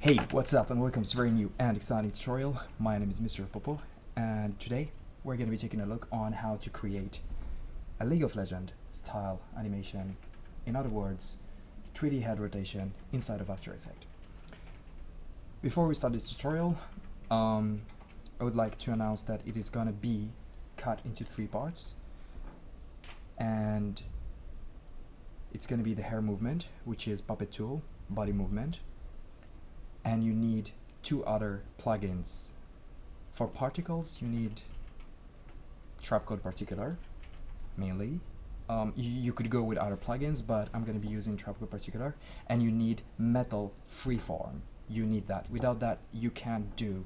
Hey, what's up and welcome to a very new and exciting tutorial. My name is Mr. Popo and today we're going to be taking a look on how to create a League of Legends style animation. In other words, 3D head rotation inside of After Effects. Before we start this tutorial, I would like to announce that it is going to be cut into 3 parts, and it's going to be the hair movement, which is Puppet Tool, body movement, and you need 2 other plugins. For particles, you need Trapcode Particular, mainly. You could go with other plugins, but I'm going to be using Trapcode Particular. And you need Metal Freeform. You need that. Without that, you can't do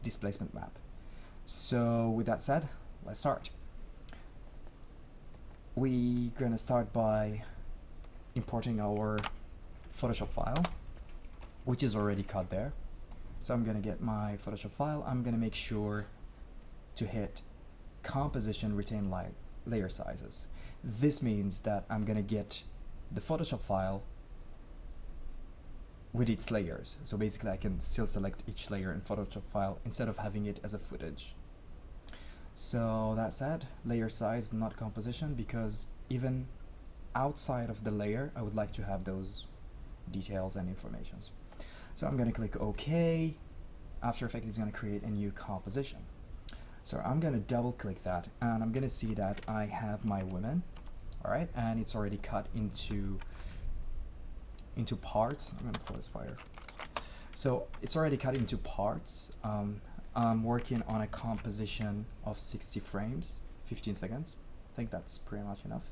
Displacement Map. So with that said, let's start. We're going to start by importing our Photoshop file, which is already cut there. So I'm gonna get my Photoshop file. I'm gonna make sure to hit composition, retain layer sizes. This means that I'm gonna get the Photoshop file with its layers. So basically I can still select each layer in Photoshop file instead of having it as a footage. So that said, layer size, not composition, because even outside of the layer I would like to have those details and informations. So I'm going to click OK. After Effects is going to create a new composition. So I'm going to double click that and I'm going to see that I have my women, alright, and it's already cut into parts. I'm going to pull this fire. So it's already cut into parts. I'm working on a composition of 60 frames, 15 seconds. I think that's pretty much enough.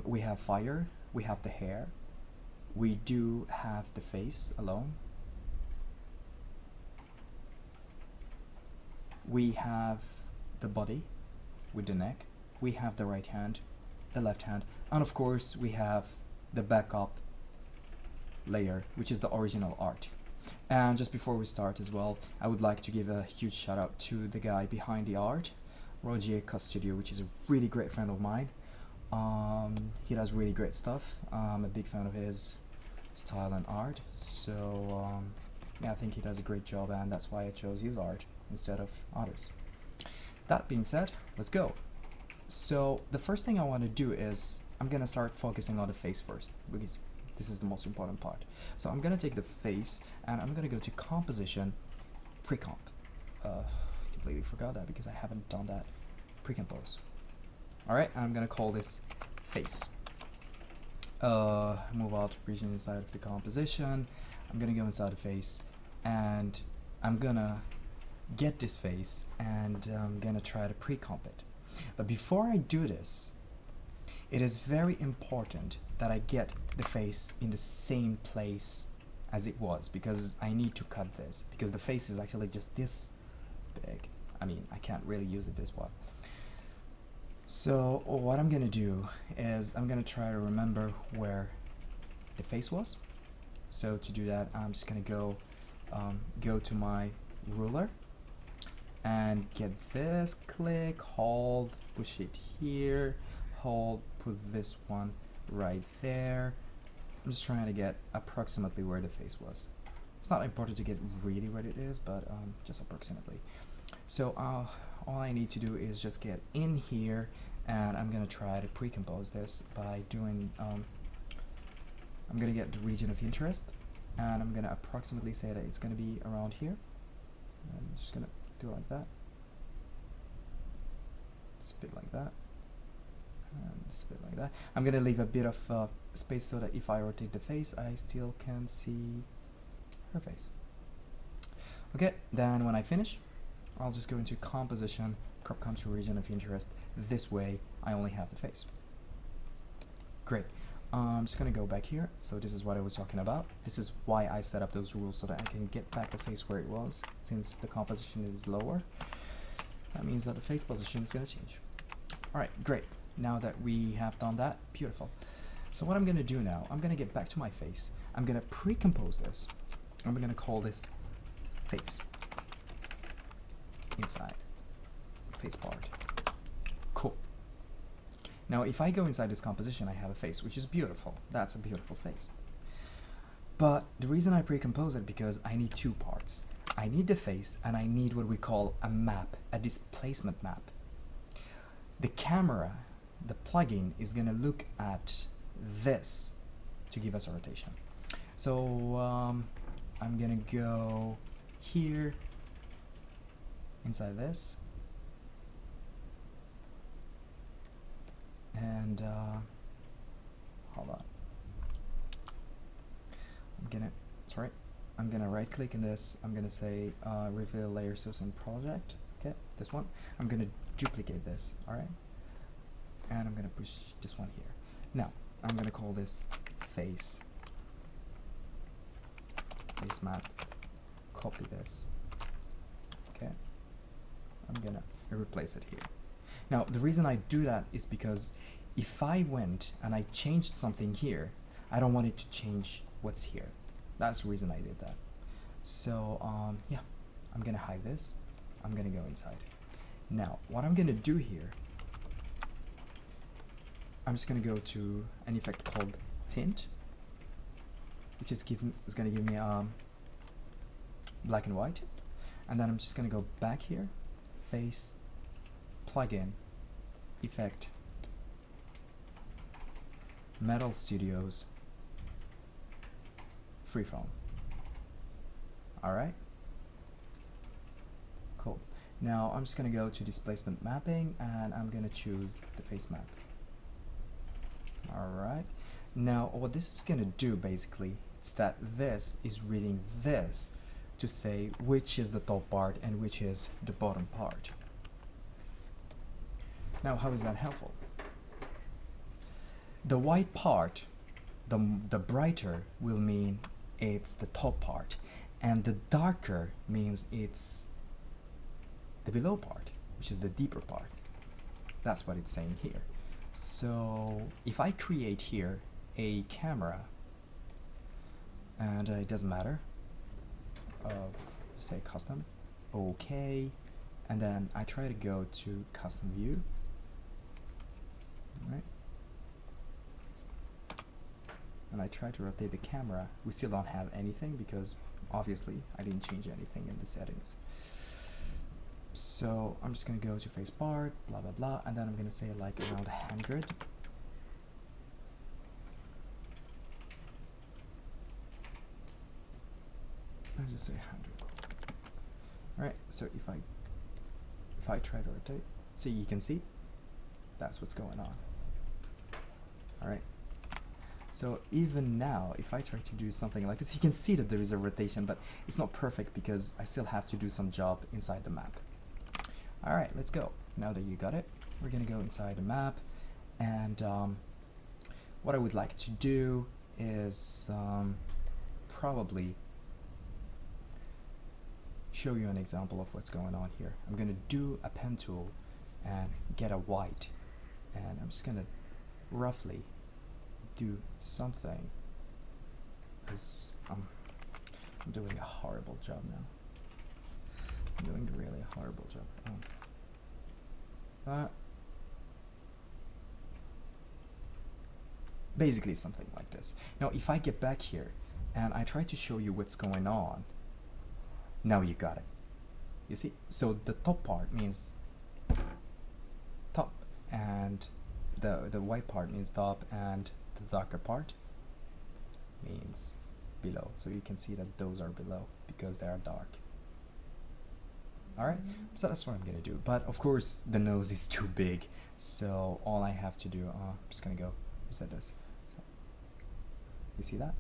We have fire, we have the hair. We do have the face alone. We have the body with the neck. We have the right hand, the left hand, and of course we have the backup layer, which is the original art. And just before we start as well, I would like to give a huge shout out to the guy behind the art, Roger Studio, which is a really great friend of mine. He does really great stuff. I'm a big fan of his style and art, so yeah, I think he does a great job, and that's why I chose his art instead of others. That being said, let's go. So the first thing I want to do is I'm gonna start focusing on the face first, because this is the most important part. So I'm gonna take the face and I'm gonna go to composition, pre-comp. Completely forgot that because I haven't done that. Pre-compose. Alright, I'm gonna call this face. Move out region inside of the composition. I'm gonna go inside the face and I'm gonna get this face and I'm gonna try to pre-comp it. But before I do this, it is very important that I get the face in the same place as it was, because I need to cut this, because the face is actually just this big. I mean, I can't really use it this well. So what I'm gonna do is I'm gonna try to remember where the face was. So to do that, I'm just gonna go to my ruler and get this, click, hold, push it here, hold, put this one right there. I'm just trying to get approximately where the face was. It's not important to get really where it is, but just approximately. So all I need to do is just get in here, and I'm gonna try to pre-compose this by doing I'm gonna get the region of interest, and I'm gonna approximately say that it's gonna be around here. I'm just gonna do it like that. It's a bit like that, and just a bit like that. I'm gonna leave a bit of space so that if I rotate the face, I still can see her face. Okay, then when I finish, I'll just go into composition, crop come to region of interest. This way I only have the face. Great. I'm just gonna go back here. So this is what I was talking about. This is why I set up those rules, so that I can get back the face where it was. Since the composition is lower, that means that the face position is gonna change. Alright, great. Now that we have done that, beautiful. So what I'm gonna do now, I'm gonna get back to my face. I'm gonna pre-compose this. I'm gonna call this face. Inside face part. Cool. Now if I go inside this composition, I have a face, which is beautiful. That's a beautiful face. But the reason I pre-compose it because I need two parts. I need the face and I need what we call a map, a displacement map. The camera, the plugin, is gonna look at this to give us a rotation. So I'm gonna go here inside this and hold on. I'm gonna right click in this. I'm gonna say reveal layer source and project. Okay, this one. I'm gonna duplicate this. All right, and I'm gonna push this one here. Now I'm gonna call this face map. Copy this. Okay, I'm gonna replace it here. Now the reason I do that is because if I went and I changed something here, I don't want it to change what's here. That's the reason I did that. So yeah, I'm gonna hide this. I'm gonna go inside. Now what I'm gonna do here, I'm just gonna go to an effect called tint, which is gonna give me black and white, and then I'm just gonna go back here, face, plugin, effect, Metal Studios, freeform. Alright, cool. Now I'm just gonna go to displacement mapping and I'm gonna choose the face map. Alright, now what this is gonna do basically is that this is reading this to say which is the top part and which is the bottom part. Now how is that helpful? The white part, the brighter, will mean it's the top part, and the darker means it's the below part, which is the deeper part. That's what it's saying here. So if I create here a camera, and it doesn't matter, say custom, okay, and then I try to go to custom view, right? And I try to rotate the camera, we still don't have anything because obviously I didn't change anything in the settings. So I'm just gonna go to face part, blah blah blah, and then I'm gonna say like around 100. I'll just say 100. Alright, so if I try to rotate, see, you can see that's what's going on. Alright. So even now, if I try to do something like this, you can see that there is a rotation, but it's not perfect because I still have to do some job inside the map. Alright, let's go. Now that you got it, we're gonna go inside the map, and what I would like to do is probably show you an example of what's going on here. I'm gonna do a pen tool and get a white, and I'm just gonna roughly do something. I'm doing a horrible job now. I'm doing really a horrible job. Basically something like this. Now if I get back here and I try to show you what's going on, now you got it. You see? So the top part means top, and the white part means top, and the darker part means below. So you can see that those are below because they are dark. Alright, so that's what I'm gonna do. But of course the nose is too big, so all I have to do, I'm just gonna go reset this. So, you see that?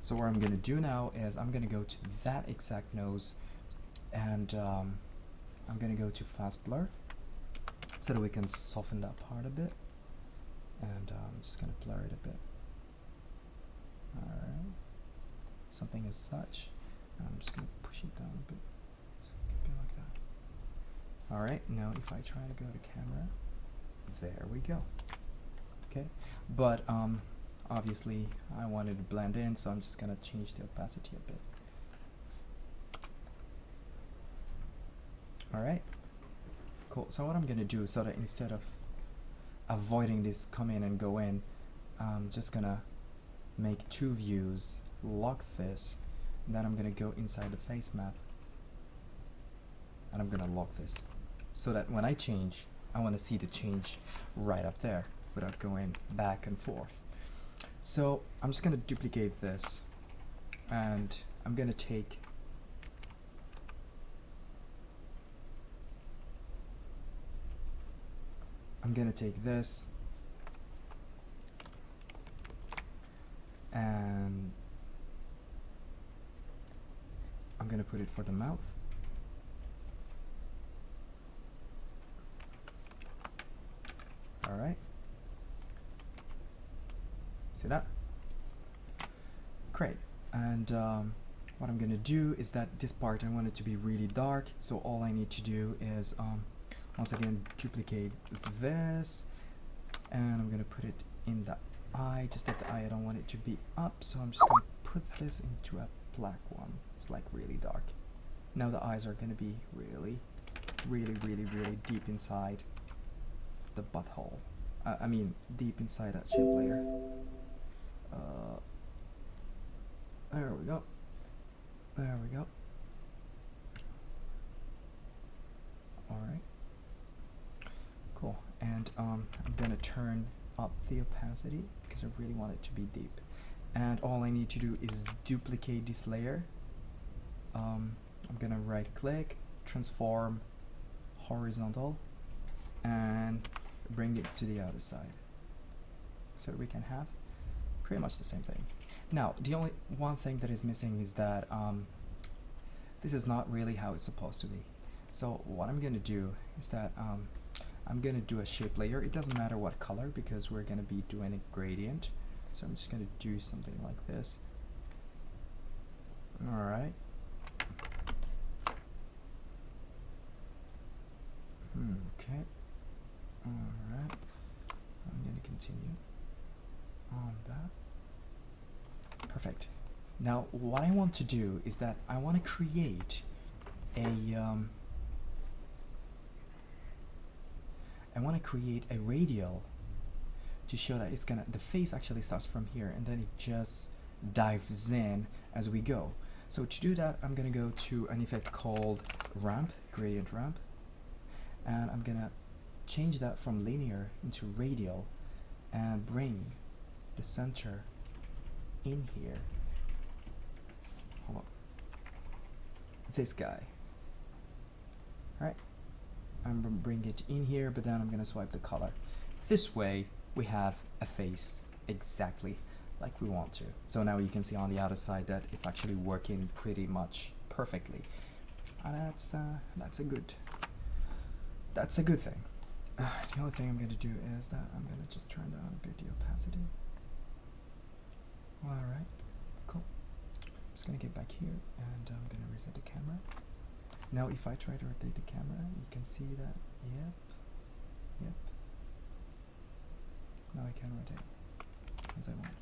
So what I'm gonna do now is I'm gonna go to that exact nose, and I'm gonna go to fast blur so that we can soften that part a bit, and I'm just gonna blur it a bit. Alright, something as such. I'm just gonna push it down a bit. So it could be like that. Alright, now if I try to go to camera, there we go. Okay, but obviously I wanted to blend in, so I'm just gonna change the opacity a bit. Alright, cool. So what I'm gonna do, so that instead of avoiding this come in and go in, I'm just gonna make two views lock this, and then I'm gonna go inside the face map, and I'm gonna lock this, so that when I change, I want to see the change right up there without going back and forth. So I'm just gonna duplicate this, and I'm gonna take this and I'm gonna put it for the mouth. Alright. See that? Great. And what I'm gonna do is that this part I want it to be really dark, so all I need to do is once again duplicate this, and I'm gonna put it in the eye, just at the eye. I don't want it to be up, so I'm just gonna put this into a black one. It's like really dark. Now the eyes are gonna be really deep inside the butthole. I mean deep inside that shape layer. There we go. There we go. Alright. Cool. And I'm gonna turn up the opacity because I really want it to be deep. And all I need to do is duplicate this layer. I'm gonna right click, transform horizontal, and bring it to the other side, so that we can have pretty much the same thing. Now, the only one thing that is missing is that this is not really how it's supposed to be. So what I'm gonna do is that I'm gonna do a shape layer. It doesn't matter what color because we're gonna be doing a gradient. So I'm just gonna do something like this. Alright. Okay. Alright. I'm gonna continue on that. Perfect. Now what I want to do is that I want to create a radial to show that it's gonna, the face actually starts from here and then it just dives in as we go. So to do that, I'm gonna go to an effect called ramp, gradient ramp, and I'm gonna change that from linear into radial and bring the center in here. Hold on. This guy. Alright. I'm gonna bring it in here, but then I'm gonna swipe the color. This way we have a face exactly like we want to. So now you can see on the other side that it's actually working pretty much perfectly. And that's a good thing. The only thing I'm gonna do is that I'm gonna just turn down a bit the opacity. Alright, cool. I'm just gonna get back here and I'm gonna reset the camera. Now if I try to rotate the camera, you can see that, yep. Now I can rotate as I want.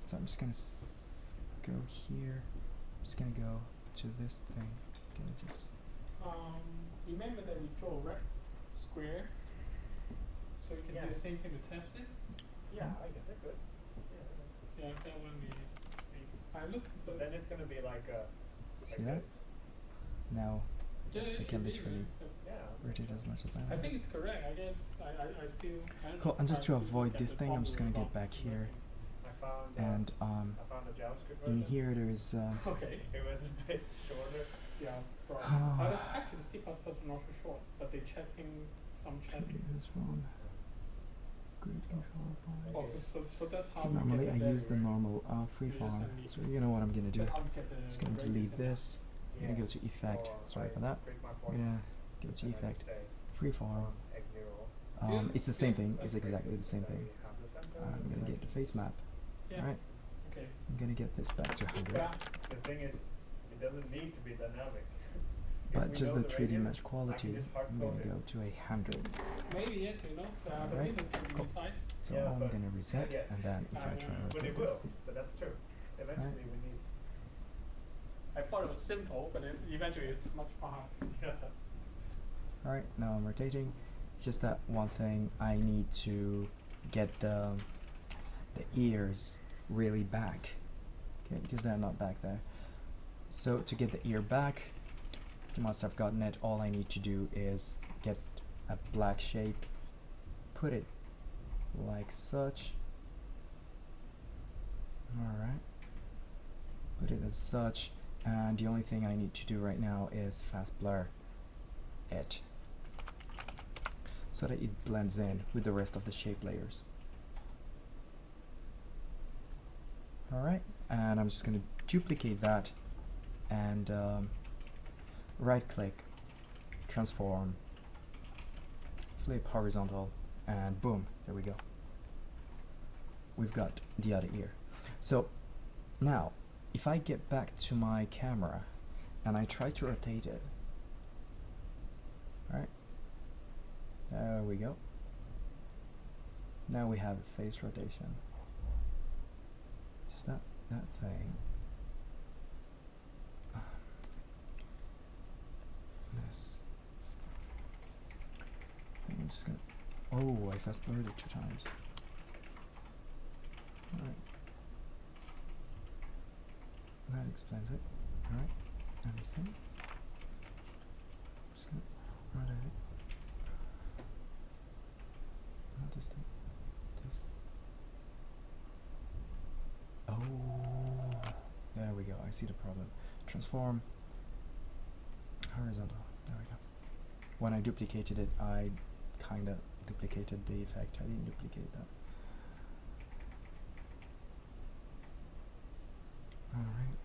So I'm just gonna go here. I'm just gonna go to this thing. Gonna just remember that we draw a square, so we can do the same thing to test it. Yeah, I guess I could. Yeah, that one we see. I look. But then it's gonna be like see that? this. Now Yeah, I can literally rotate as much as I want. I think it's correct. I guess I still. I don't Cool. know, And just I to still avoid look at this the thing, I'm just gonna formula get back box. here. I found And I found a JavaScript in version. here there is Okay. It was a bit shorter. Yeah. Right. I was actually C++ was not so short, but they chatting some chatting. this one. Grid control point. Oh, so that's how. Because we normally get I the use the value, right? normal freeform. So you know what I'm gonna do. That's how we get the Just gonna radius delete and this. I'm gonna go to effect. So Sorry I for that. create my I'm point, gonna go to and then effect. say Freeform. x0. It's the same thing. Let's It's create exactly this the same so that thing. we have the center, I'm and gonna then get the face map. Yeah. Alright. Okay. I'm gonna get this back to 100. Yeah. the thing is, it doesn't need to be dynamic. If But we just know the 3D radius, mesh quality, just hard I'm gonna code it. go to 100. Maybe yet, you know, the Alright, window can be cool. resized. So Yeah, I'm but gonna reset, yeah. and then if I try to But rotate it this, will, so that's true. Eventually we need. I thought it was simple, but eventually it's much harder. alright, now I'm rotating. It's just that one thing, I need to get the ears really back. Okay, because they're not back there. So to get the ear back, you must have gotten it. All I need to do is get a black shape, put it like such. Alright. Put it as such, and the only thing I need to do right now is fast blur it so that it blends in with the rest of the shape layers. Alright, and I'm just going to duplicate that and right click, transform, flip horizontal, and boom, there we go. We've got the other ear. So now if I get back to my camera and I try to rotate it, right, there we go. Now we have a face rotation. Just that thing. This. I think I'm just gonna. Oh, I fast blurred it 2 times. Alright. That explains it. Alright. And this thing. Just gonna rotate it. Not this thing. This. Oh, there we go. I see the problem. Transform. Horizontal. There we go. When I duplicated it, I kinda duplicated the effect. I didn't duplicate that. Alright.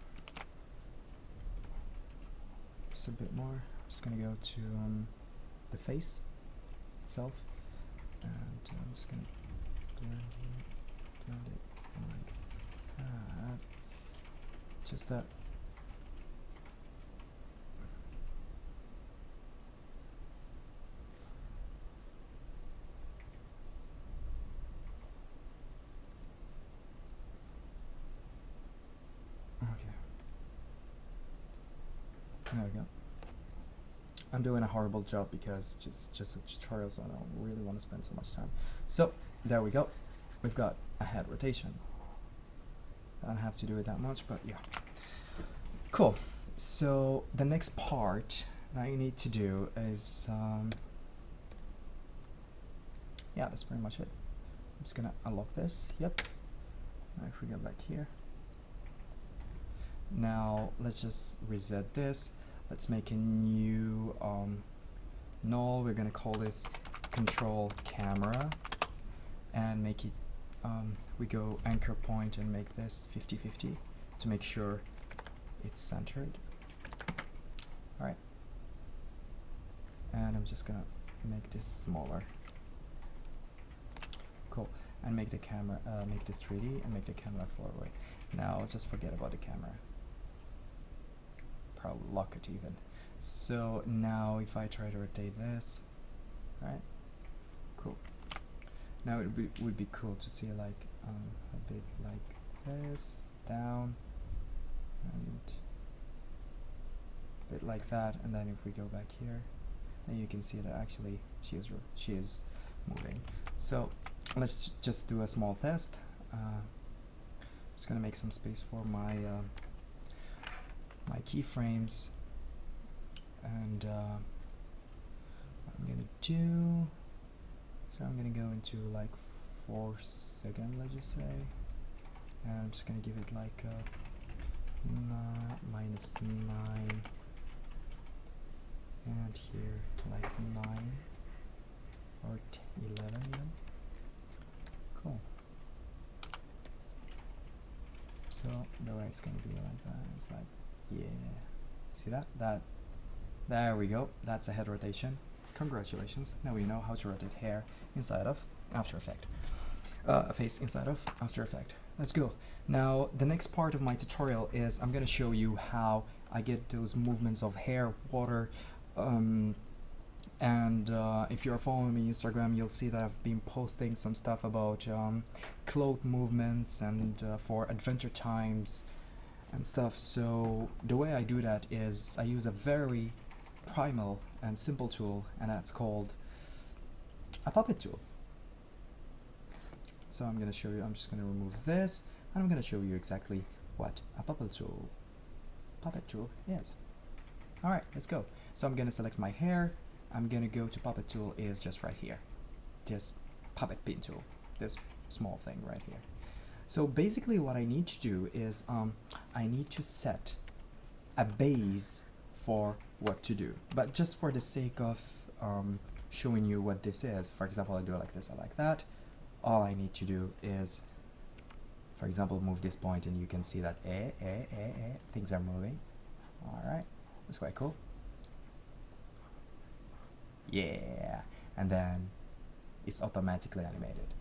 Just a bit more. I'm just gonna go to the face itself, and I'm just gonna blend it like that. Just that. Okay. There we go. I'm doing a horrible job because just a tutorial, so I don't really want to spend so much time. So there we go. We've got a head rotation. I don't have to do it that much, but yeah. Cool. So the next part that you need to do is yeah, that's pretty much it. I'm just gonna unlock this. Yep. Now if we go back here. Now let's just reset this. Let's make a new null. We're gonna call this control camera and make it we go anchor point and make this 50-50 to make sure it's centered. Alright. And I'm just gonna make this smaller. Cool. And make the camera make this 3D and make the camera far away. Now just forget about the camera. Probably lock it even. So now if I try to rotate this, right? Cool. Now it would be cool to see like a bit like this, down, and a bit like that, and then if we go back here, then you can see that actually she is moving. So let's just do a small test. Just gonna make some space for my my keyframes, and what I'm gonna do, so I'm gonna go into like 4 seconds, let's just say, and I'm just gonna give it like a -9, and here like 9 or 11 even. Cool. So the way it's gonna be like that is like, yeah, see that? There we go. That's a head rotation. Congratulations. Now we know how to rotate hair inside of After Effects. A face inside of After Effects. Let's go. Now the next part of my tutorial is I'm gonna show you how I get those movements of hair, water, and if you're following me on Instagram, you'll see that I've been posting some stuff about cloth movements and for adventure times and stuff. So the way I do that is I use a very primal and simple tool, and that's called a puppet tool. So I'm going to show you, I'm just going to remove this, and I'm going to show you exactly What? A puppet tool. Puppet tool? Yes. Alright, let's go. So I'm gonna select my hair. I'm gonna go to puppet tool is just right here. Just puppet pin tool. This small thing right here. So basically what I need to do is I need to set a base for what to do. But just for the sake of showing you what this is, for example, I do it like this, I like that. All I need to do is, for example, move this point and you can see that things are moving. Alright, that's quite cool. Yeah, and then it's automatically animated.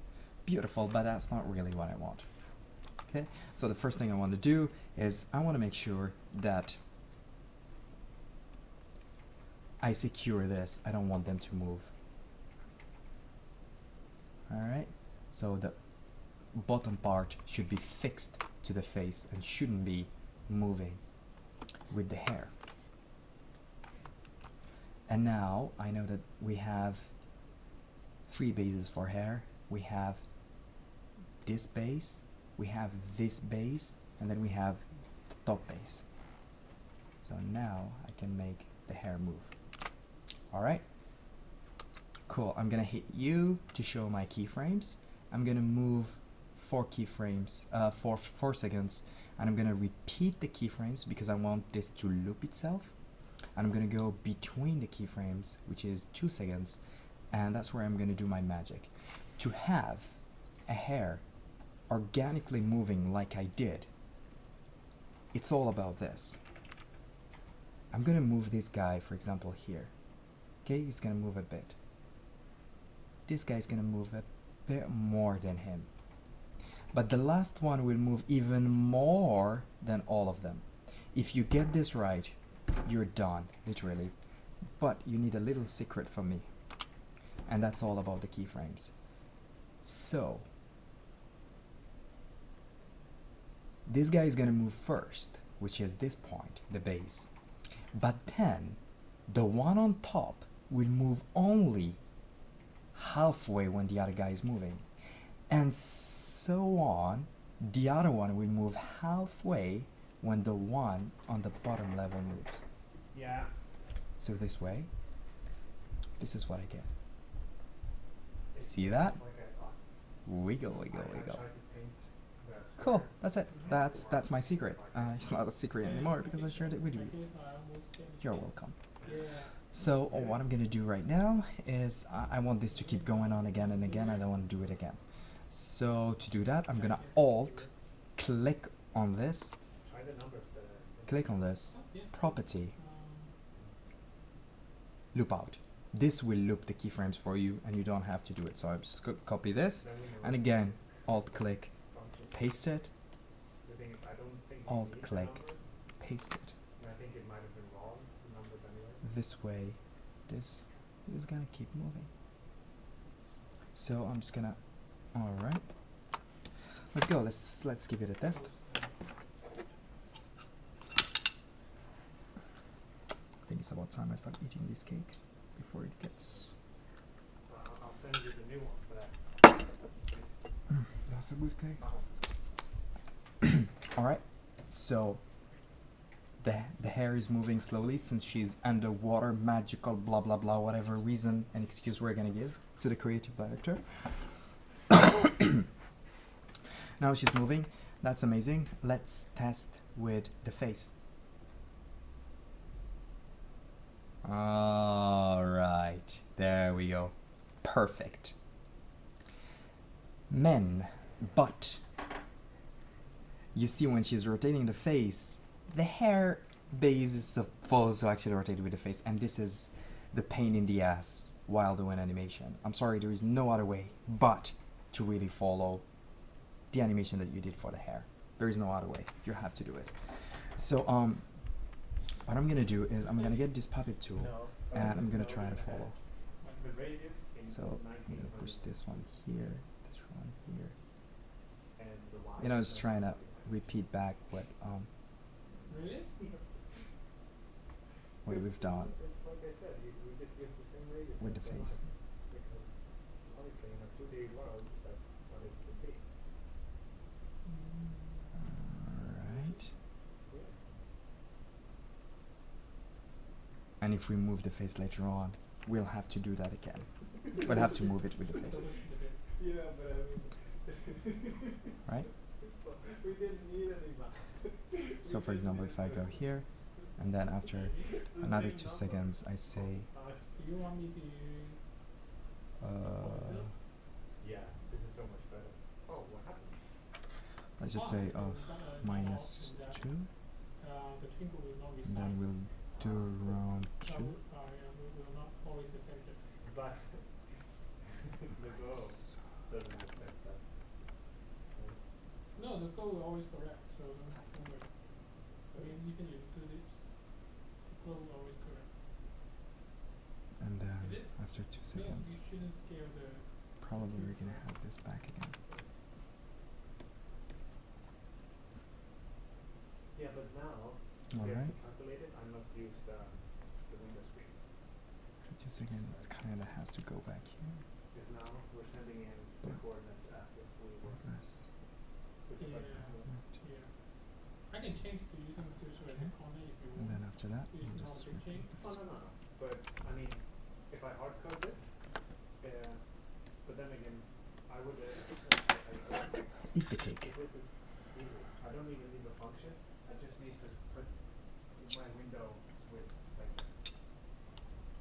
Beautiful, but that's not really what I want. Okay, so the first thing I want to do is I want to make sure that I secure this. I don't want them to move. Alright, so the bottom part should be fixed to the face and shouldn't be moving with the hair. And now I know that we have 3 bases for hair. We have this base, we have this base, and then we have the top base. So now I can make the hair move. Alright, cool. I'm gonna hit U to show my keyframes. I'm gonna move 4 keyframes, 4 seconds, and I'm gonna repeat the keyframes because I want this to loop itself. And I'm gonna go between the keyframes, which is 2 seconds, and that's where I'm gonna do my magic. To have a hair organically moving like I did, it's all about this. I'm gonna move this guy, for example, here. Okay, he's gonna move a bit. This guy's gonna move a bit more than him. But the last one will move even more than all of them. If you get this right, you're done, literally. But you need a little secret from me. And that's all about the keyframes. So, this guy is gonna move first, which is this point, the base. But then, the one on top will move only halfway when the other guy is moving. And so on, the other one will move halfway when the one on the bottom level moves. Yeah. So this way, this is what I get. See that? Wiggle, wiggle, wiggle. Cool, that's it. That's my secret. It's not a secret anymore because I shared it with you. You're welcome. So what I'm gonna do right now is I want this to keep going on again and again. I don't want to do it again. So to do that, I'm gonna Alt click on this, click on this, property, loop out. This will loop the keyframes for you and you don't have to do it. So I'm just gonna copy this and again Alt click, paste it, Alt click, paste it. This way, this is gonna keep moving. So I'm just gonna, alright. Let's go, let's give it a test. I think it's about time I start eating this cake before it gets. I'll send you the new one for that. That's a good cake. Alright, so the hair is moving slowly since she's underwater, magical, blah blah blah, whatever reason and excuse we're gonna give to the creative director. Now she's moving, that's amazing. Let's test with the face. Alright, there we go. Perfect. But you see when she's rotating the face, the hair base is supposed to actually rotate with the face, and this is the pain in the ass while doing animation. I'm sorry, there is no other way but to really follow the animation that you did for the hair. There is no other way. You have to do it. So what I'm gonna do is I'm gonna get this puppet tool and I'm gonna try to follow. So I'm gonna push this one here, this one here. You know, just trying to repeat back what Really? what we've done It's like I said, we just use the same radius with the as face. because obviously in a 2D world, that's what it would be. Alright. and if we move the face later on, we'll have to do that again. We'll have to move it with the face. Yeah, but I mean, Right? we didn't need any map. So for example, if I go here, and then after another 2 seconds, I say, Do you want me to? Yeah, this is so much better. Oh, what happened? let's just say of minus 2, The twinkle will not and then resize. we'll do around 2. Yeah, we will not always accept it. But the goal So doesn't respect that. No, the goal will always correct, so don't worry. I mean, even if you do this, the goal will always correct. and then Is it? after 2 No, seconds, you shouldn't scale the. probably we're gonna have this back again. Yeah, but now All we have right. to calculate it. I must use the window screen. 2 seconds, it kind of has to go back here. Because now we're sending in the But- coordinates as if we were. This. This is like Yeah. I can change to using social as a Okay. corner if you And want. then after that, Use we'll just geometry repeat change. Oh, this. no. But I mean, if I hard code this, but then again, I would. Eat the cake. If this is easy. I don't even need a function. I just need to put my window with like.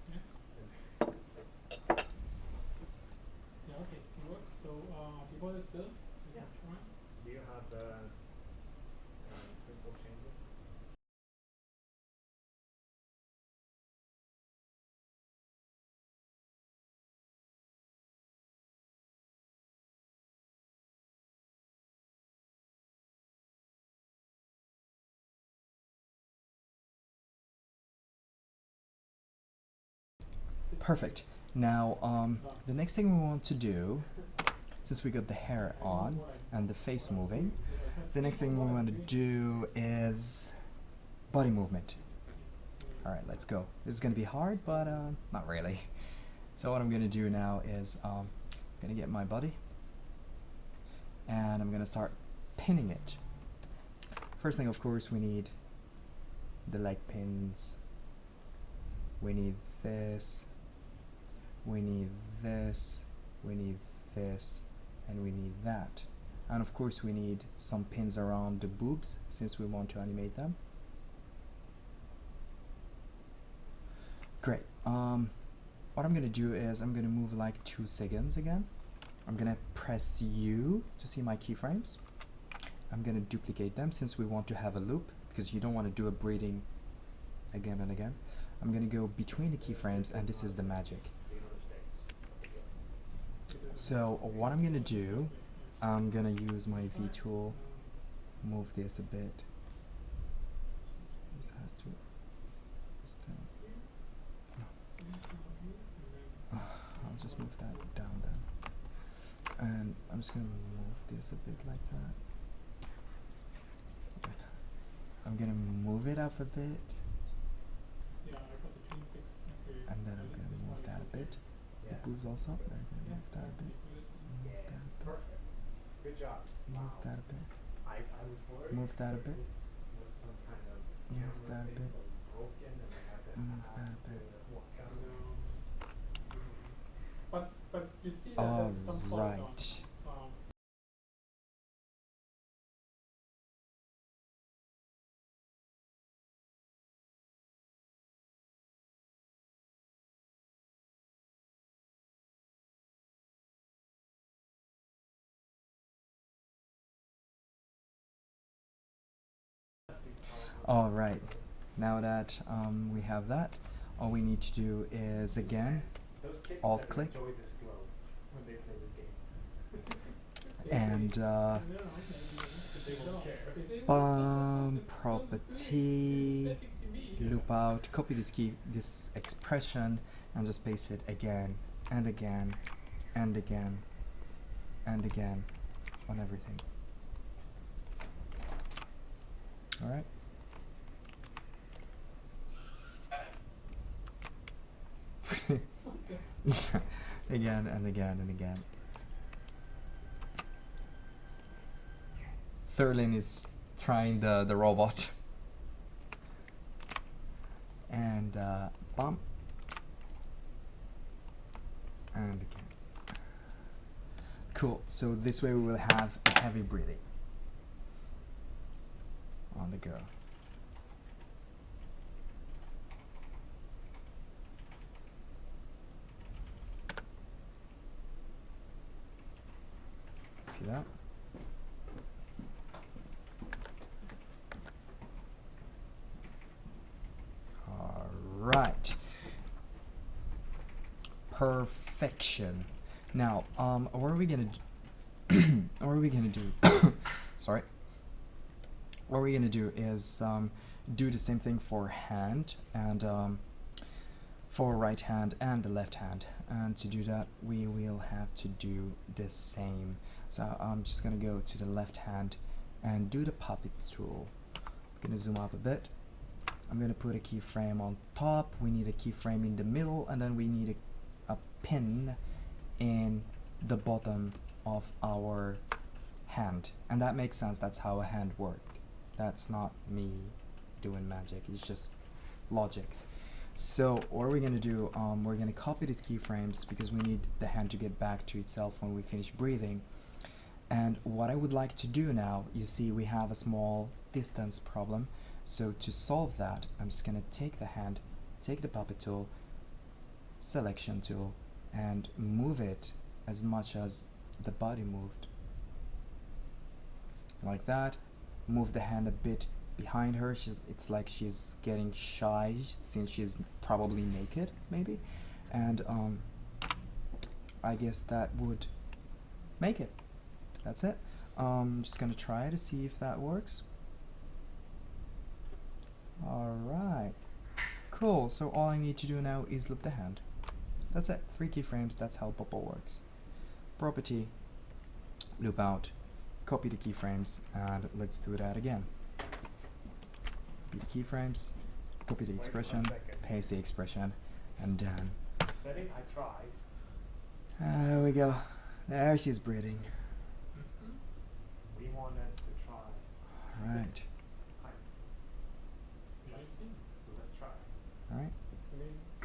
Yeah. Yeah, okay, it works. So before this build, we Yeah. can try. Do you have the simple changes? Perfect. Now, the next thing we want to do, since we got the hair on and the face moving, the next thing we want to do is body movement. All right, let's go. This is going to be hard, but not really. So what I'm going to do now is I'm going to get my body, and I'm going to start pinning it. First thing, of course, we need the leg pins. We need this. We need this. We need this. And we need that. And of course we need some pins around the boobs since we want to animate them. Great. What I'm gonna do is I'm gonna move like 2 seconds again. I'm gonna press U to see my keyframes. I'm gonna duplicate them since we want to have a loop because you don't want to do a breathing again and again. I'm gonna go between the keyframes, and this is the magic. So what I'm gonna do, I'm gonna use my V tool, move this a bit. This has to stay. No. I'll just move that down then. And I'm just gonna move this a bit like that. I'm gonna move it up a bit, and then I'm gonna move that a bit. The boobs also, I'm gonna move that a bit. Move that a bit. Perfect. Good job. Move that a bit. I was worried. Move that a bit. This was some kind of Move camera that a thing bit. that was broken, and I had to Move that a ask bit. what kind of. But you see that there's some polygon. Alright. Alright, now that we have that, all we need to do is again Those kids Alt better click. enjoy this glow when they play this game. and property, loop out, copy this key, this expression, and just paste it again and again and again and again on everything. Alright. Again and again and again. Thurlin is trying the robot. And bump, and again. Cool. So this way we will have a heavy breathing on the go. See that? All right. Perfection. Now, what are we gonna do? What are we gonna do? Sorry. What we're gonna do is do the same thing for hand and for right hand and the left hand. And to do that, we will have to do the same. So I'm just gonna go to the left hand and do the puppet tool. I'm gonna zoom up a bit. I'm gonna put a keyframe on top. We need a keyframe in the middle, and then we need a pin in the bottom of our hand. And that makes sense. That's how a hand works. That's not me doing magic. It's just logic. So what are we gonna do? We're gonna copy these keyframes because we need the hand to get back to itself when we finish breathing. And what I would like to do now, you see we have a small distance problem. So to solve that, I'm just gonna take the hand, take the puppet tool, selection tool, and move it as much as the body moved. Like that. Move the hand a bit behind her. It's like she's getting shy since she's probably naked, maybe. And I guess that would make it. That's it. I'm just gonna try to see if that works. Alright. Cool. So all I need to do now is loop the hand. That's it. 3 keyframes. That's how Popo works. Property, loop out, copy the keyframes, and let's do that again. Copy the keyframes, copy the expression, paste the expression, and then. Setting, I tried. There we go. There she's breathing. We wanted to try. Alright. Height. Let's try. Alright.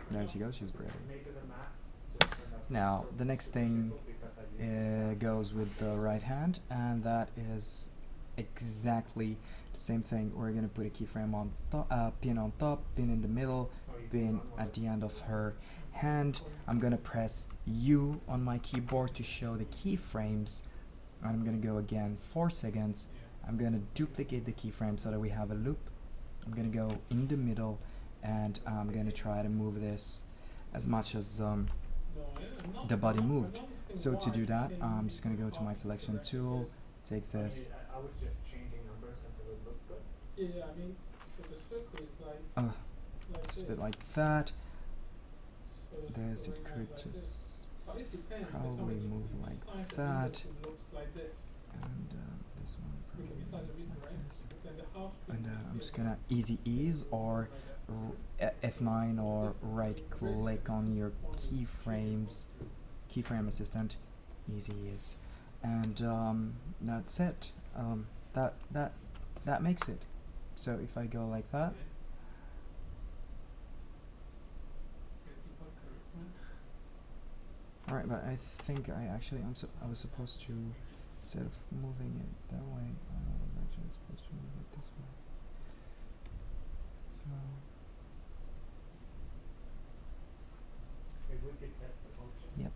There she goes, she's breathing. Make it a map. Just for that Now, sort the of next thing because I used goes with the right hand, and that is exactly the same thing. We're gonna put a keyframe on top, pin on top, pin in the middle, pin at the end of her hand. I'm gonna press U on my keyboard to show the keyframes. I'm gonna go again 4 seconds. I'm gonna duplicate the keyframe so that we have a loop. I'm gonna go in the middle, and I'm gonna try to move this as much as the body moved. So to do that, I'm just gonna go to my selection tool, take this, I was just changing numbers until it looked good. Yeah, I mean, so the circle is like just a this. bit like that. So the This circle it going could out like this. just But it depends. probably move like that, It looks like this. and this one We probably can besides moves the like right? this. But then the house And will I'm be just a gonna bit easy ease or like that. F9 or right click on your keyframes, keyframe assistant, easy ease, and that's it. That makes it. So if I go like that, all right. But I think I actually I was supposed to, instead of moving it that way, I was actually supposed to move it this way. So. Maybe we could test the function. Yep.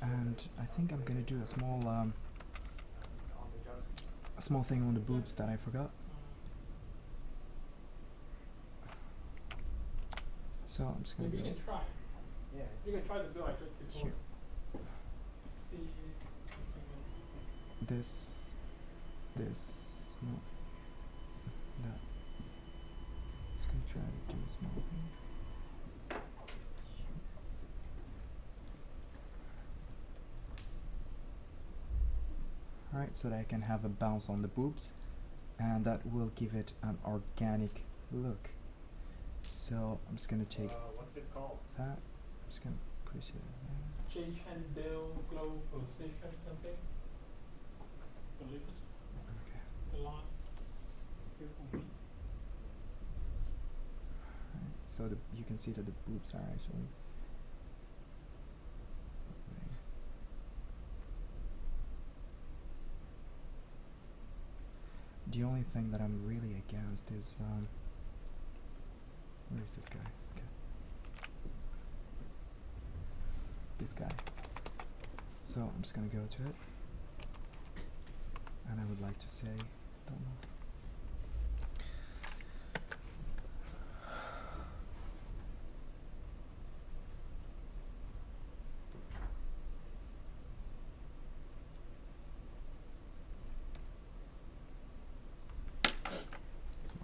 And I think I'm gonna do a small On the JavaScript. a small thing on the boobs that I forgot. So I'm just gonna Maybe go you can try. Yeah. You can try to do like just before. here. See. This, no, that. Just gonna try to do a small thing. Alright, so that I can have a bounce on the boobs, and that will give it an organic look. So I'm just gonna take What's it called? that. I'm just gonna push it there. J Chandel glow position something. Believe us. Okay. The last few weeks. Alright, so you can see that the boobs are actually. The only thing that I'm really against is where is this guy? Okay. This guy. So I'm just gonna go to it, and I would like to say, don't know.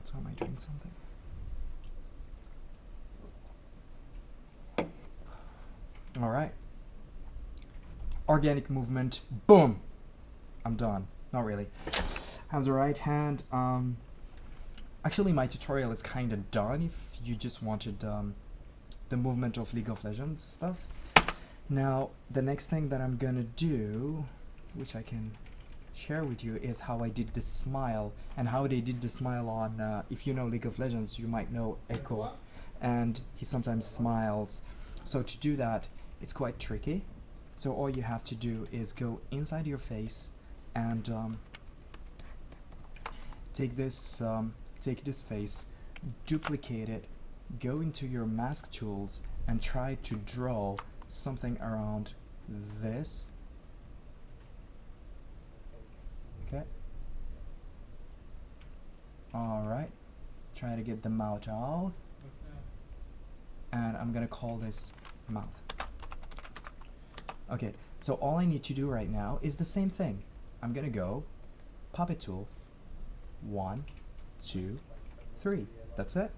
So am I doing something? All right. Organic movement. Boom. I'm done. Not really. Have the right hand. Actually, my tutorial is kind of done. If you just wanted the movement of League of Legends stuff. Now, the next thing that I'm gonna do, which I can share with you, is how I did the smile, and how they did the smile on. If you know League of Legends, you might know Echo, and he sometimes smiles. So to do that, it's quite tricky. So all you have to do is go inside your face and take this face, duplicate it, go into your mask tools, and try to draw something around this. Okay. All right. Try to get the mouth out, and I'm gonna call this mouth. Okay, so all I need to do right now is the same thing. I'm gonna go puppet tool, 1, 2, 3. That's it.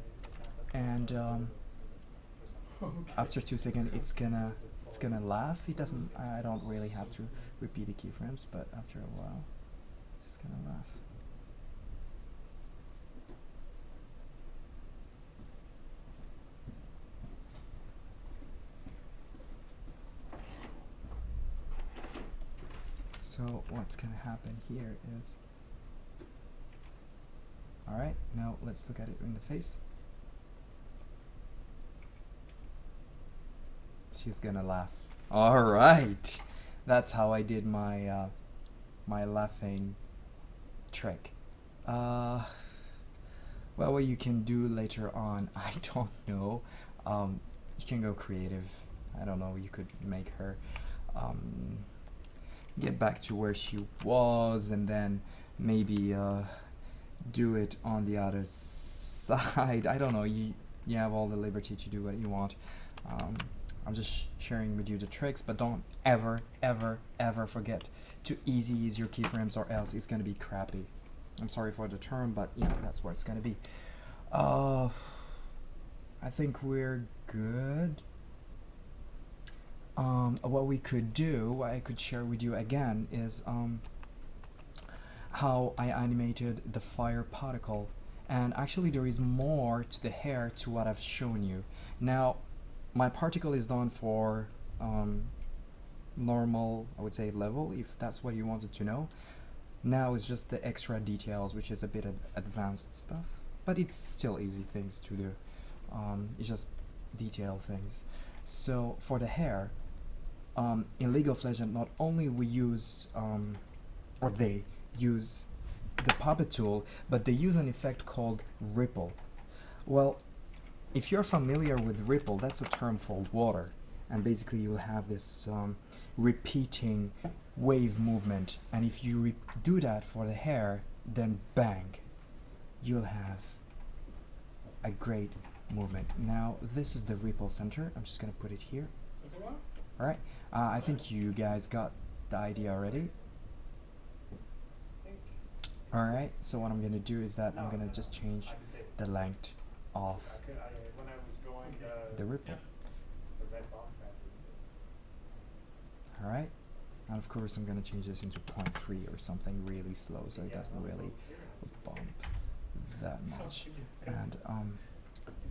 And after 2 seconds, it's gonna laugh. It doesn't. I don't really have to repeat the keyframes, but after a while, it's gonna laugh. So what's gonna happen here is, alright, now let's look at it in the face. She's gonna laugh. Alright! That's how I did my my laughing trick. Well, what you can do later on, I don't know. You can go creative. I don't know, you could make her get back to where she was, and then maybe do it on the other side. I don't know, you have all the liberty to do what you want. I'm just sharing with you the tricks, but don't ever forget to easy ease your keyframes, or else it's gonna be crappy. I'm sorry for the term, but you know, that's what it's gonna be. I think we're good. What we could do, what I could share with you again, is how I animated the fire particle. And actually there is more to the hair to what I've shown you. Now, my particle is done for normal, I would say, level, if that's what you wanted to know. Now it's just the extra details, which is a bit advanced stuff, but it's still easy things to do. It's just detail things. So for the hair, in League of Legends, not only we use, or they use the puppet tool, but they use an effect called ripple. Well, if you're familiar with ripple, that's a term for water, and basically you'll have this repeating wave movement, and if you do that for the hair, then bang, you'll have a great movement. Now this is the ripple center. I'm just gonna put it here. Alright, I think you guys got the idea already. Alright, so what I'm gonna do is that I'm gonna just change the length of the ripple. Alright, and of course I'm gonna change this into 0.3 or something really slow, so it doesn't really bump that much. And I'm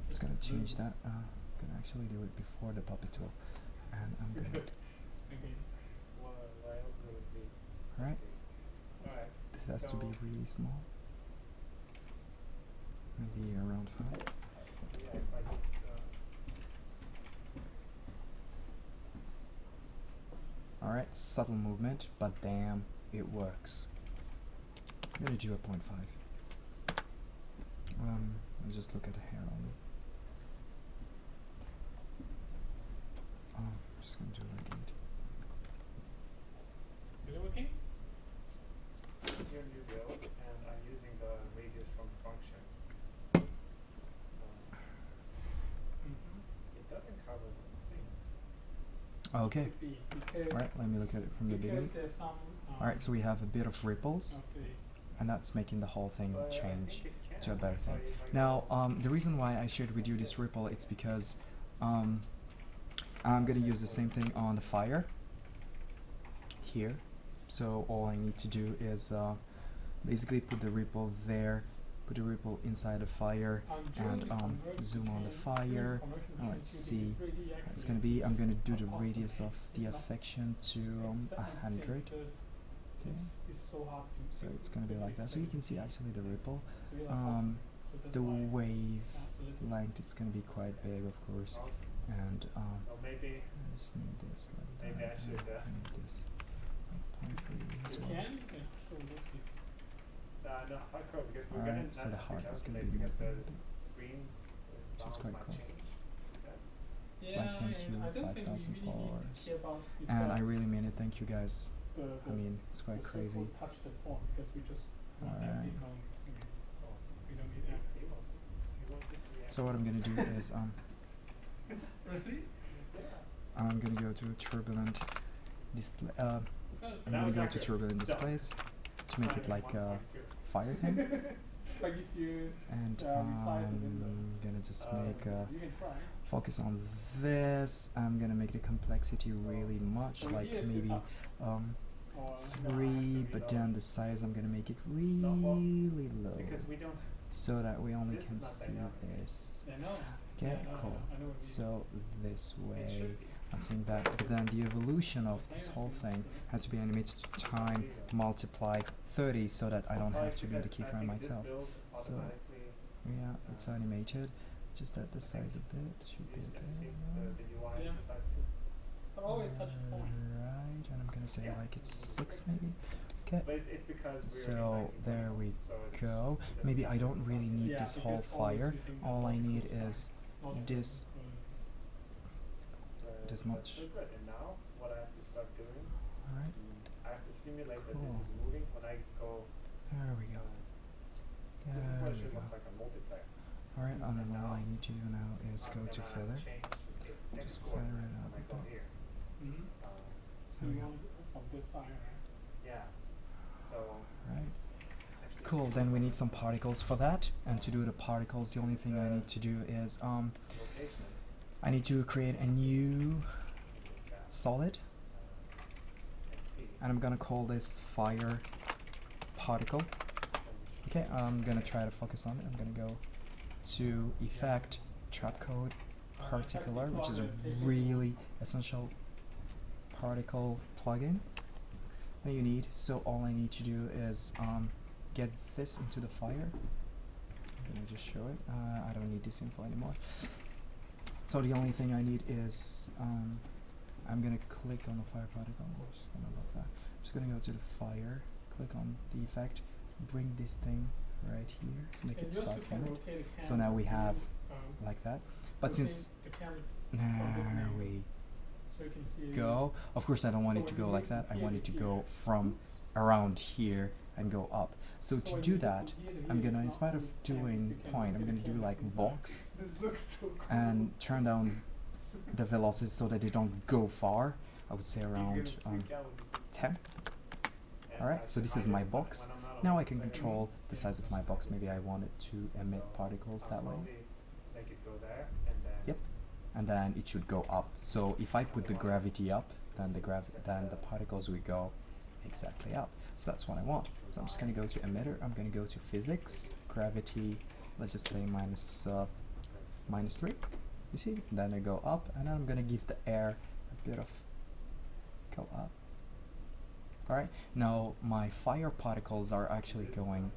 just gonna change that. I'm gonna actually do it before the puppet tool, and I'm gonna. Alright, this has to be really small, maybe around 5. subtle movement, but damn, it works. I'm gonna do a 0.5. Let's just look at the hair only. I'm just gonna do like 8. Is it working? This is your new build, and I'm using the radius from function. It doesn't cover the thing. Okay. Could be, because Alright, let me look at it from the because beginning. there's some. Alright, so we have a bit of ripples, I'll see. and that's making the whole thing But I change think it can. to a better If I- thing. if I Now, go- the reason why I shared with you this ripple, it's because I'm gonna use the same thing on the fire here. So all I need to do is basically put the ripple there, put the ripple inside the fire, and zoom on the fire. Let's see. It's gonna be. I'm gonna do the radius of the affection to 100. Okay. So it's gonna be like that. So you can see actually the ripple. The wave length, it's gonna be quite big, of course, and So maybe I just need this like Maybe that. I should, and I need this like 0.3 as You well. can? Yeah, so let's see. no, hardcore because we're Alright, gonna so not the have heart to is gonna calculate be because the moving a bit. screen Which is bounds quite might cool. change. See that? It's like, thank you, and I don't think we 5,000 really followers. need to care about this And I really mean it. Thank you guys. the I mean, it's quite crazy. so-called touch the phone because we just want Alright. everything on. Oh, We don't need that. he wants it. He wants it to react. So what I'm gonna do is Really? Yeah. I'm gonna go to turbulent display. I'm Well, That gonna was go not to good. turbulent No. displays to make it like a 1.2. fire thing, like if you and reside the window. I'm gonna just Um, make You can try. focus on this. I'm gonna make the complexity really much, So like here's the maybe touch. No, Or I have 3, to but reload. then the size I'm gonna make it well, really low, Because we don't. so that we only This is can not see dynamic. this. yeah, no. Okay, Yeah, no, cool. I know what you mean. So this It way, should be. I'm saying that, but then the evolution of this whole thing has to be animated to time multiply 30, so that I don't have to do the keyframe myself. So, yeah, it's animated, just that the size a bit should be a bit. The UI Yeah. exercise too. But always touch the point. Right, and I'm gonna say Yeah. like it's 6 maybe. Okay, But it's because we're so there we so it's- go. Maybe I don't really need Yeah, this because whole always fire. using the All I logical need sign. is Logical, this. this that's much. so good. And now what I have to start doing, Alright, I have to simulate that Cool. this is moving when I go. there we go. This is what There it we should go. look like a multiplayer. Alright, and then now all I need to do now is I'm go to gonna feather. change its Just X feather coordinate it out when I a go bit. here. Mm-hmm. Uh, So There we you go. want it from this side, right? yeah. So Right. actually Cool, then we need some particles for that. And to do the particles, the only thing I need to do is location. I need to create a new This guy, solid, MP, and I'm gonna call this fire particle. then we should Okay, I'm gonna try to focus on it. I'm gonna go to effect, trap code, particular, which is a really essential particle plugin that you need. So all I need to do is get this into the fire. I'm gonna just show it. I don't need this info anymore. So the only thing I need is I'm gonna click on the fire particle. I'm just gonna look that. I'm just gonna go to the fire, click on the effect, bring this thing right here to make And it you also start can from it, rotate the So camera now we to, have like that. But rotate since the camera there we so you can see go. Of course, I don't want So it to when go you like that. I here want to it to here, go from around here and go up. So to when do you go that, from here to I'm here, gonna, it's in not spite of full camera, doing you can point, I'm rotate gonna the do camera like sometimes. box This looks so cool. and turn down the velocity so that they don't go far. I would say He's around gonna freak out when this is 10. and Alright, I so can this hide is it my when box. I'm not Now on I can the player. control the size of my box. Maybe I want it to emit particles that way. I'll probably make it go there and then Yep. And then it should go up. So if I put the gravity up, then the particles will go exactly up. So that's what I want. So I'm just gonna go to emitter. I'm gonna go to physics, gravity. Let's just say minus 3. You see? Then I go up, and then I'm gonna give the air a bit of go up. All right. Now my fire particles are actually going.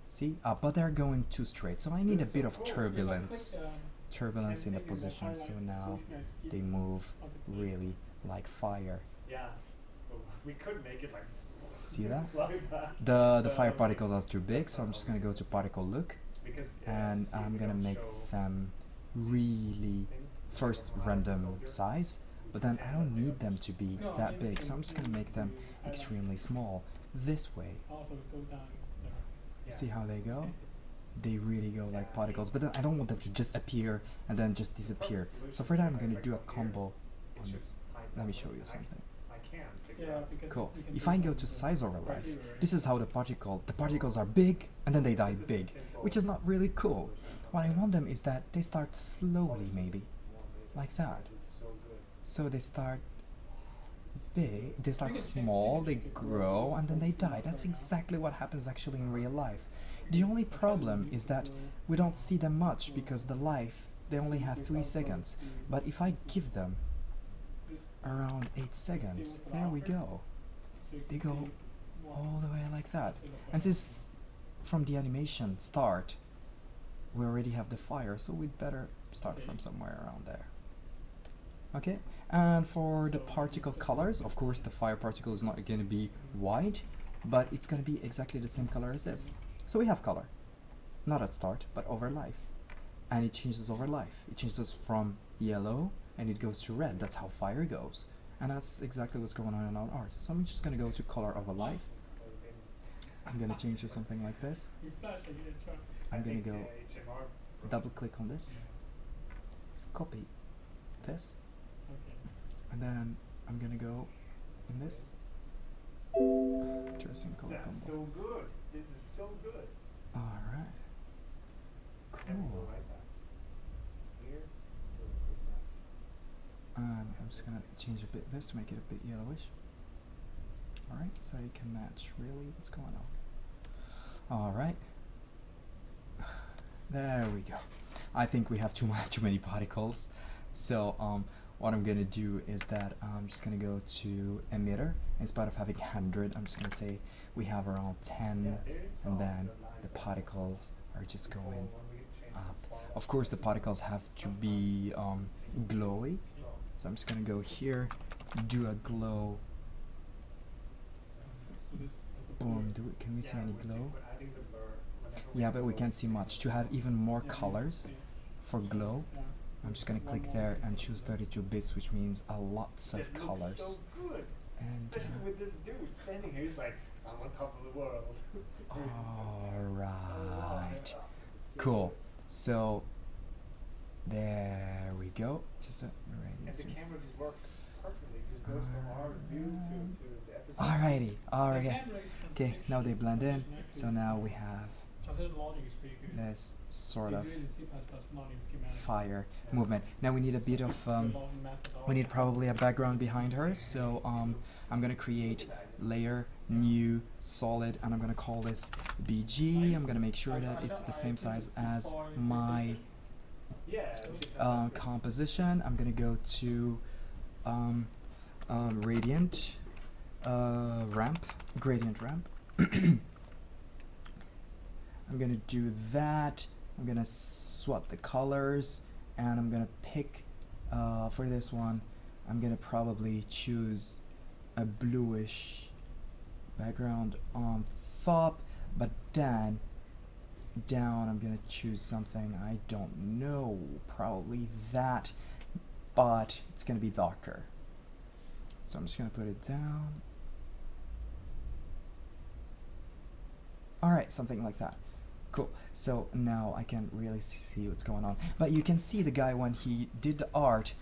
See? But they're going too straight. So I need a This is bit so of cool. If I turbulence. click, Turbulence in the anything in the position. So highlight, now you can skip they move of the plane. really like fire. Yeah. But we could make it like See that? fly past. The fire particles are too big, so I'm just gonna go to particle look, Because and see, I'm we gonna don't make show them really things. first Like, random soldier. size, but then I don't need them to be No, that in- big, so I'm just gonna make them extremely small. This way, Also go down there. Yeah. see how they go? They really go like particles, but then I don't want them to just appear and then just disappear. So for that I'm gonna do a combo on this. Let me show you something. I can figure Yeah, out. because Cool. you can If do I it go on to the size over life, criteria, right? this is how the particles are big and then they die This is a big, simple which is not really cool. solution. What I want them is that they start slowly, Just maybe, more maybe. like that. It's so good. So they start It's so big, they start can change- small, you they can change the grow, growth and then they profile die. That's right now. exactly what happens actually in real life. The only problem is that we don't see them much because the life, they only have 3 seconds. But if I give them around 8 seconds, there we go. They go all the way like that. And since from the animation start, we already have the fire, so we'd better start from somewhere around there. Okay, and for the particle colors, of course the fire particle is not going to be white, but it's going to be exactly the same color as this. So we have color, not at start, but over life. And it changes over life. It changes from yellow and it goes to red. That's how fire goes. And that's exactly what's going on in our art. So I'm just going to go to color over life. I'm going to change to something like this. You flash it, it's right. I'm going to go HMR double click on this, copy this, Okay. and then I'm going to go in this. Interesting color That's combo. so good. This is so good. Alright. And we go Cool. right back. Here. Let's do a quick match. And I'm just gonna change a bit this to make it a bit yellowish. Alright, so you can match really what's going on. Alright. There we go. I think we have too many particles. So what I'm gonna do is that I'm just gonna go to emitter. Instead of having 100, I'm just gonna say we have around 10, Yeah, there is and all then the lines the that particles are just before going when we change up. the spot, Of course the particles have to be glowy. slow. So I'm just gonna go here, do a glow, So this is a boom, blur. can we see any glow? We're adding the blur whenever Yeah, we but we go can't see much. To have even more Yeah, colors yeah. for glow, Yeah. I'm just gonna click there and choose 32 bits, which means a lots of This looks colors. so good. And Especially with this dude standing here, he's like, I'm on top of the world. alright. This is so Cool. good. So there we go. Just a And the radius. camera just works perfectly. It just goes from our view to the episode. Alrighty, The alright. camera Okay, now they transition blend in. actually So now we have transition logic is pretty good. this sort You of do it in C++, not in schematic. fire Yeah. movement. Now we need a bit of The log methodology. we need probably a background behind her, so I'm gonna create layer new solid and I'm gonna call this BG. I'm gonna make sure that it's the same size as my Yeah. we should have that. composition. I'm gonna go to radiant ramp, gradient ramp. I'm gonna do that. I'm gonna swap the colors and I'm gonna pick for this one I'm gonna probably choose a bluish background on top, but then down I'm gonna choose something I don't know, probably that, but it's gonna be darker. So I'm just gonna put it down. Alright, something like that. Cool. So now I can really see what's going on. But you can see the guy when he did the art,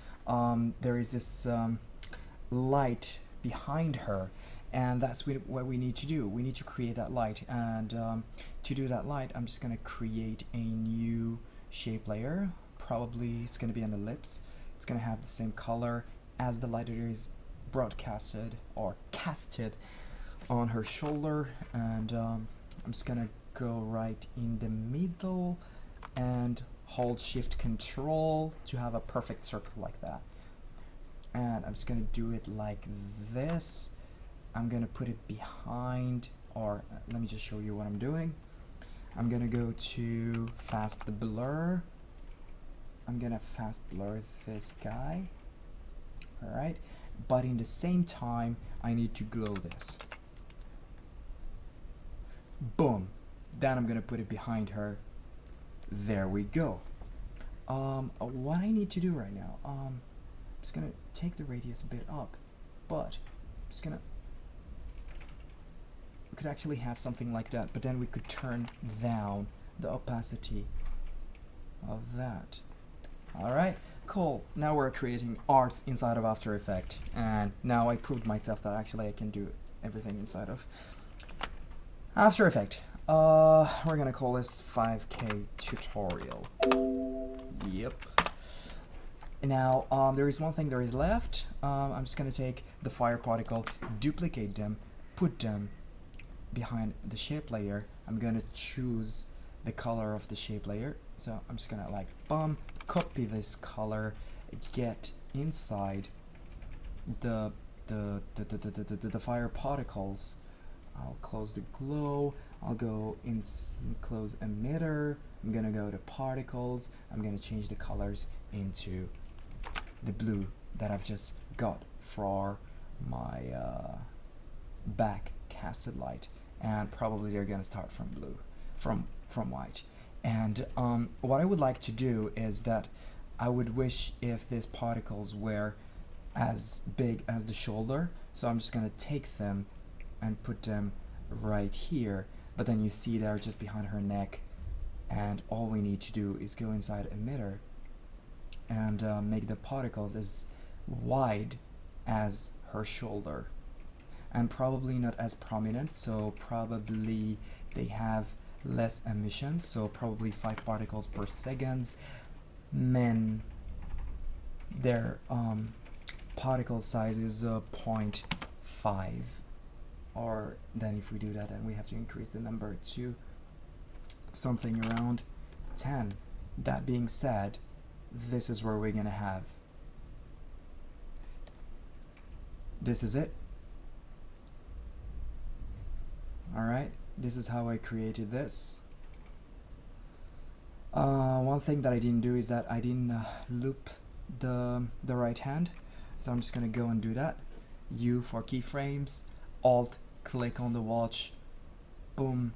there is this light behind her, and that's what we need to do. We need to create that light, and to do that light, I'm just gonna create a new shape layer. Probably it's gonna be an ellipse. It's gonna have the same color as the light that is broadcasted or casted on her shoulder, and I'm just gonna go right in the middle and hold shift control to have a perfect circle like that. And I'm just gonna do it like this. I'm gonna put it behind, or let me just show you what I'm doing. I'm gonna go to fast blur. I'm gonna fast blur this guy. Alright, but in the same time I need to glow this. Boom. Then I'm gonna put it behind her. There we go. What I need to do right now, I'm just gonna take the radius a bit up, but I'm just gonna, we could actually have something like that, but then we could turn down the opacity of that. Alright, cool. Now we're creating arts inside of After Effects, and now I proved myself that actually I can do everything inside of After Effects. We're gonna call this 5K tutorial. Yep. Now, there is one thing there is left. I'm just gonna take the fire particle, duplicate them, put them behind the shape layer. I'm gonna choose the color of the shape layer. So I'm just gonna like copy this color, get inside the fire particles. I'll close the glow. I'll go in close emitter. I'm gonna go to particles. I'm gonna change the colors into the blue that I've just got for my back casted light, and probably they're gonna start from blue, from white. And what I would like to do is that I would wish if these particles were as big as the shoulder. So I'm just gonna take them and put them right here, but then you see they're just behind her neck, and all we need to do is go inside emitter and make the particles as wide as her shoulder, and probably not as prominent, so probably they have less emissions, so probably 5 particles per second. Men, their particle size is 0.5, or then if we do that, then we have to increase the number to something around 10. That being said, this is where we're gonna have, this is it. Alright, this is how I created this. One thing that I didn't do is that I didn't loop the right hand, so I'm just gonna go and do that. U for keyframes, Alt click on the watch, boom,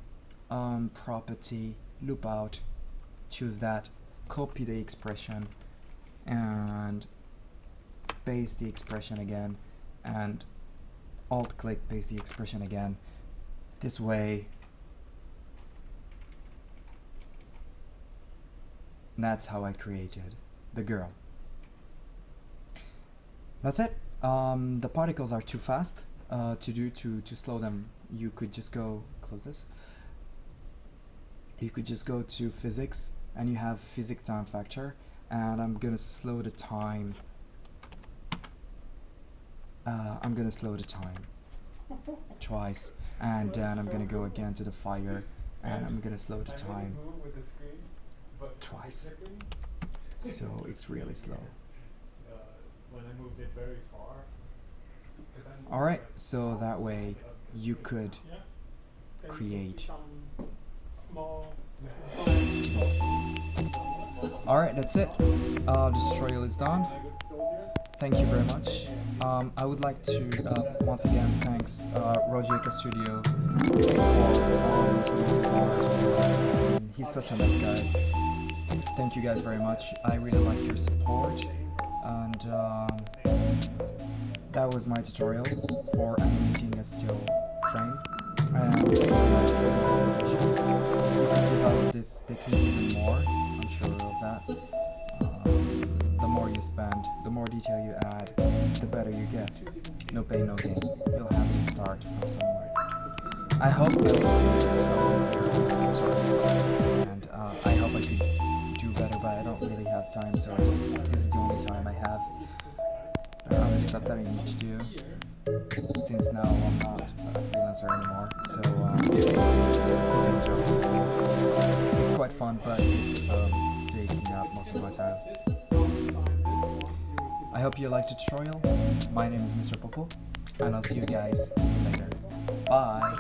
property, loop out, choose that, copy the expression and paste the expression again, and Alt click, paste the expression again. This way, and that's how I created the girl. That's it. The particles are too fast to slow them. You could just go, close this. You could just go to physics, and you have physics time factor, and I'm gonna slow the time. I'm gonna slow the time twice, and then I'm gonna go again to the fire, and I'm gonna slow the time twice. So it's really slow. When I moved it very far. Alright, so that way you could create. Alright, that's it. The tutorial is done. Thank you very much. I would like to once again thanks Roger Studio for he's such a nice guy. Thank you guys very much. I really like your support, and that was my tutorial for animating a still frame. And you can develop this technique even more, I'm sure of that. The more you spend, the more detail you add, the better you get. No pain, no gain. You'll have to start from somewhere. I hope I was sorry. And I hope I could do better, but I don't really have time, so this is the only time I have. There are other stuff that I need to do, since now I'm not a freelancer anymore, so it's quite fun, but it's taking up most of my time. I hope you liked the tutorial. My name is Mr. Popo, and I'll see you guys later. Bye!